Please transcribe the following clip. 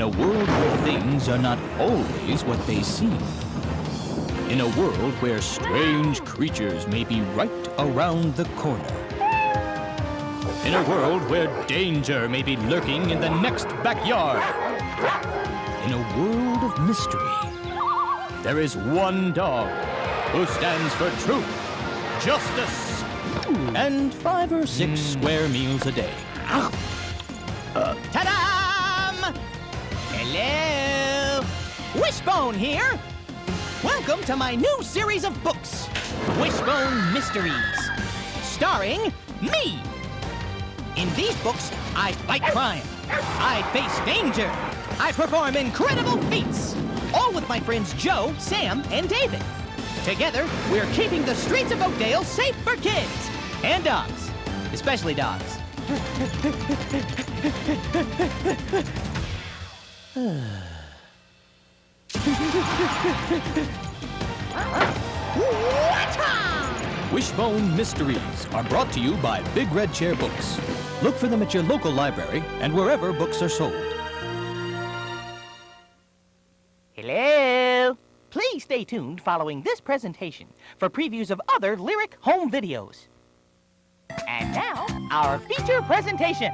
a world where things are not always what they seem. In a world where strange creatures may be right around the corner. In a world where danger may be lurking in the next backyard. In a world of mystery, there is one dog who stands for truth, justice, and 5 or 6 square meals a day. Ta-da! Hello! Wishbone here! Welcome to my new series of books, Wishbone Mysteries, starring me! In these books, I fight crime, I face danger, I perform incredible feats, all with my friends Joe, Sam, and David. Together, we're keeping the streets of Oakdale safe for kids and dogs, especially dogs. Wishbone Mysteries are brought to you by Big Red Chair Books. Look for them at your local library and wherever books are sold. Hello! Please stay tuned following this presentation for previews of other lyric home videos. And now, our feature presentation.